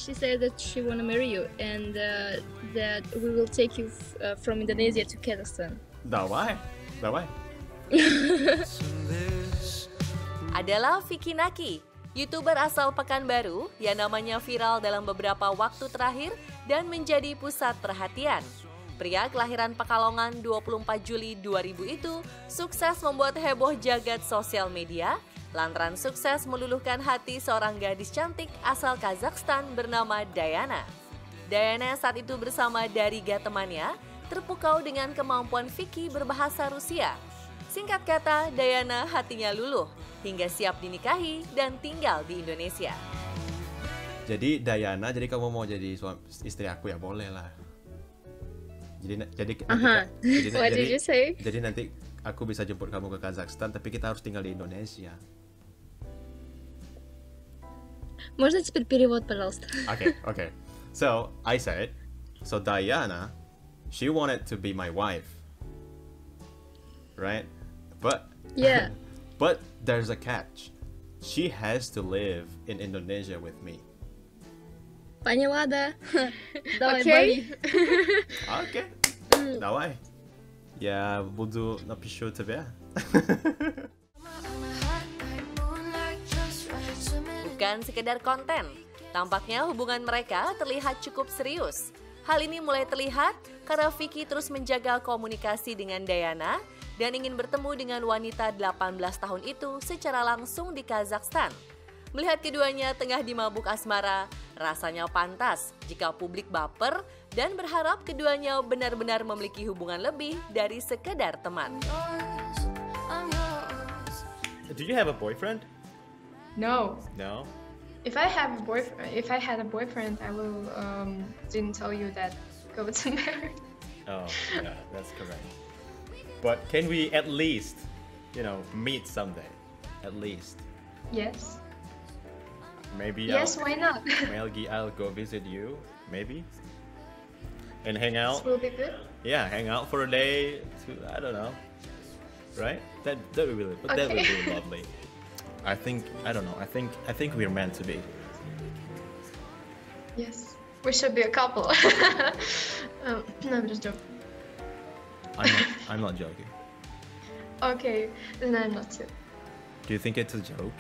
she said that she wanna marry you and that we will take you from Indonesia to Kazakhstan. Dawai. Adalah Vicky Naki, YouTuber asal Pekanbaru yang namanya viral dalam beberapa waktu terakhir dan menjadi pusat perhatian. Pria kelahiran Pekalongan 24 Juli 2000 itu sukses membuat heboh jagat sosial media lantaran sukses meluluhkan hati seorang gadis cantik asal Kazakhstan bernama Diana. Diana saat itu bersama Dariga temannya terpukau dengan kemampuan Vicky berbahasa Rusia. Singkat kata, Diana hatinya luluh hingga siap dinikahi dan tinggal di Indonesia. Jadi Diana, jadi kamu mau jadi istri aku ya boleh lah. What did you say? Jadi nanti aku bisa jemput kamu ke Kazakhstan, tapi kita harus tinggal di Indonesia. Можно теперь перевод, пожалуйста? Okay. So I said, so Diana, she wanted to be my wife, right? But Yeah. but there's a catch. She has to live in Indonesia with me. Поняла, да? Давай, Окей. Бали. Oke, давай. Я буду напишу тебе. Bukan sekedar konten, tampaknya hubungan mereka terlihat cukup serius. Hal ini mulai terlihat karena Vicky terus menjaga komunikasi dengan Diana dan ingin bertemu dengan wanita 18 tahun itu secara langsung di Kazakhstan. Melihat keduanya tengah dimabuk asmara, rasanya pantas jika publik baper dan berharap keduanya benar-benar memiliki hubungan lebih dari sekedar teman. Do you have a boyfriend? No. No. If I had a boyfriend, I will didn't tell you that go to marry. Oh, yeah, that's correct. But can we at least, meet someday? At least. Yes. Maybe Yes, why not? I'll go visit you, maybe, and hang out. This will be good. Yeah, hang out for a day. I don't know, right? That would be really, but that would be lovely. I think we're meant to be. Yes, we should be a couple. No, I'm just joking. I'm not joking. Okay, then I'm not too. Do you think it's a joke?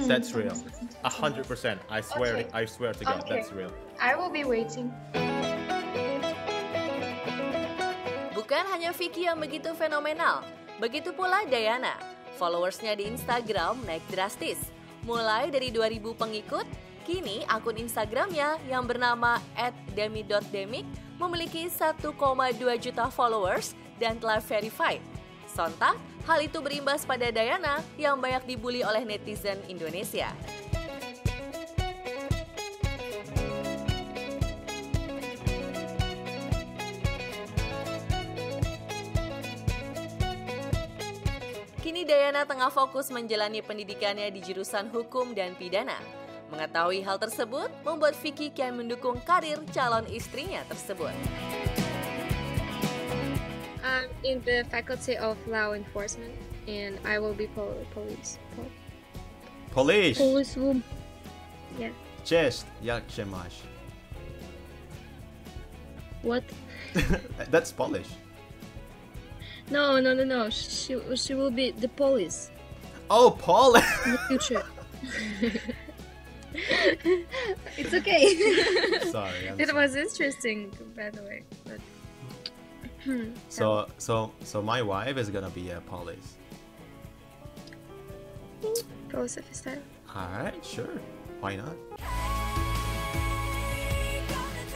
That's real. 100%. I swear. Okay. I swear to God, Okay. that's real. I will be waiting. Bukan hanya Vicky yang begitu fenomenal, begitu pula Diana. Followersnya di Instagram naik drastis. Mulai dari 2.000 pengikut, kini akun Instagramnya yang bernama @demi.demik memiliki 1,2 juta followers dan telah verified. Sontak, hal itu berimbas pada Diana yang banyak dibully oleh netizen Indonesia. Kini Diana tengah fokus menjalani pendidikannya di jurusan hukum dan pidana. Mengetahui hal tersebut membuat Vicky kian mendukung karir calon istrinya tersebut. I'm in the Faculty of Law Enforcement and I will be police. Polish. Policewoman. Yeah. Cześć, jak się masz? What? That's Polish. No. She will be the police Oh, Polish. in the future. It's okay. Sorry. It was interesting, by the way. But So my wife is gonna be a police. police officer. Alright, sure. Why not?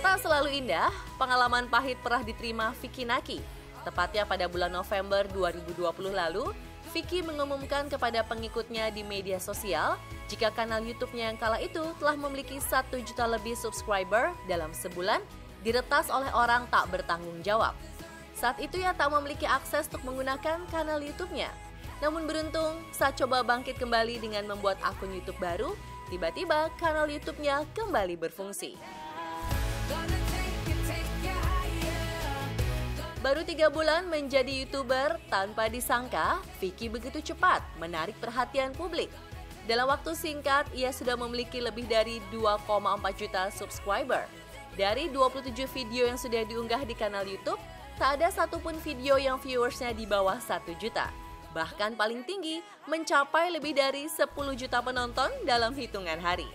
Tak selalu indah, pengalaman pahit pernah diterima Vicky Naki. Tepatnya pada bulan November 2020 lalu, Vicky mengumumkan kepada pengikutnya di media sosial jika kanal YouTube-nya yang kala itu telah memiliki 1 juta lebih subscriber dalam sebulan diretas oleh orang tak bertanggung jawab. Saat itu ia tak memiliki akses untuk menggunakan kanal YouTube-nya. Namun beruntung, saat coba bangkit kembali dengan membuat akun YouTube baru, tiba-tiba kanal YouTube-nya kembali berfungsi. Baru 3 bulan menjadi YouTuber, tanpa disangka Vicky begitu cepat menarik perhatian publik. Dalam waktu singkat, ia sudah memiliki lebih dari 2,4 juta subscriber. Dari 27 video yang sudah diunggah di kanal YouTube, tak ada satupun video yang viewersnya di bawah 1 juta. Bahkan paling tinggi mencapai lebih dari 10 juta penonton dalam hitungan hari.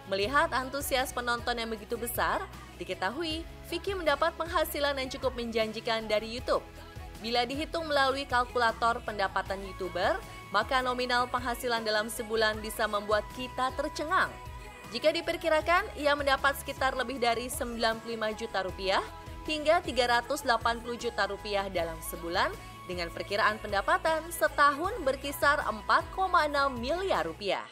Melihat antusias penonton yang begitu besar, diketahui Vicky mendapat penghasilan yang cukup menjanjikan dari YouTube. Bila dihitung melalui kalkulator pendapatan YouTuber, maka nominal penghasilan dalam sebulan bisa membuat kita tercengang. Jika diperkirakan, ia mendapat sekitar lebih dari 95 juta rupiah hingga 380 juta rupiah dalam sebulan, dengan perkiraan pendapatan setahun berkisar 4,6 miliar rupiah.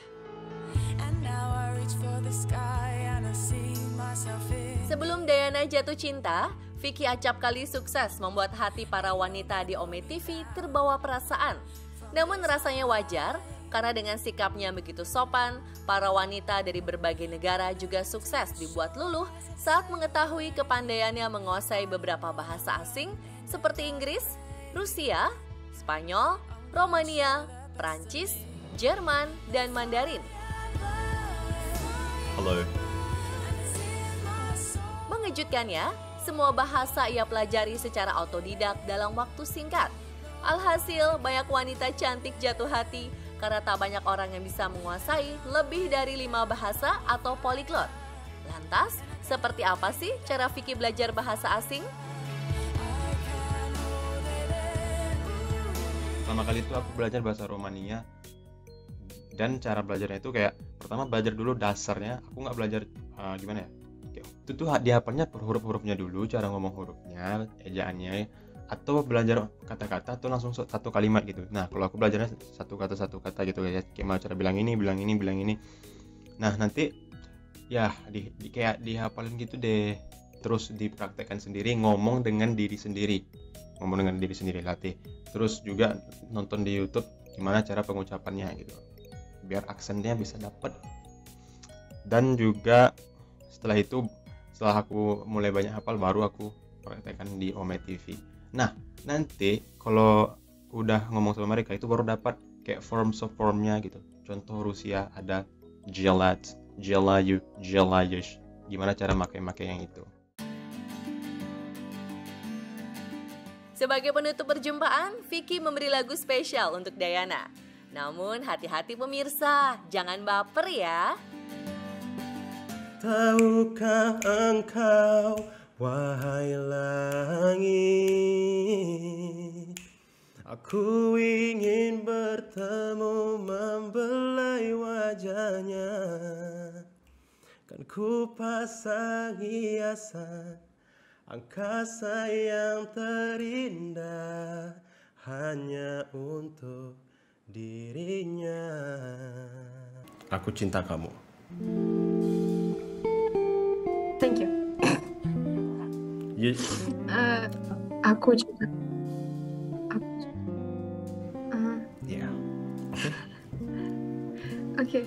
Sebelum Dayana jatuh cinta, Vicky acapkali sukses membuat hati para wanita di Ome TV terbawa perasaan. Namun rasanya wajar, karena dengan sikapnya begitu sopan, para wanita dari berbagai negara juga sukses dibuat luluh saat mengetahui kepandaiannya menguasai beberapa bahasa asing seperti Inggris, Rusia, Spanyol, Romania, Prancis, Jerman, dan Mandarin. Halo. Mengejutkannya, semua bahasa ia pelajari secara otodidak dalam waktu singkat. Alhasil, banyak wanita cantik jatuh hati karena tak banyak orang yang bisa menguasai lebih dari 5 bahasa atau polyglot. Lantas, seperti apa sih cara Vicky belajar bahasa asing? Pertama kali itu aku belajar bahasa Romania, dan cara belajarnya itu kayak pertama belajar dulu dasarnya. Aku nggak belajar gimana ya, itu tuh dihafalnya per huruf-hurufnya dulu, cara ngomong hurufnya, ejaannya, atau belajar kata-kata atau langsung satu kalimat gitu. Nah kalau aku belajarnya satu kata gitu ya, kayak cara bilang ini. Nah nanti ya kayak dihafalin gitu deh, terus dipraktekkan sendiri, ngomong dengan diri sendiri latih. Terus juga nonton di YouTube gimana cara pengucapannya gitu, biar aksennya bisa dapet. Dan juga setelah aku mulai banyak hafal, baru aku praktekkan di Ome TV. Nah nanti kalau udah ngomong sama mereka itu baru dapat kayak formnya gitu. Contoh Rusia ada Jelat, Jelayu, Jelayush. Gimana cara pakai yang itu. Sebagai penutup perjumpaan, Vicky memberi lagu spesial untuk Dayana. Namun hati-hati pemirsa, jangan baper ya. Tahukah engkau, wahai langit, aku ingin bertemu membelai wajahnya. Kan ku pasang hiasan angkasa yang terindah hanya untuk dirinya. Aku cinta kamu. Thank you. Aku juga. Yeah. Okay.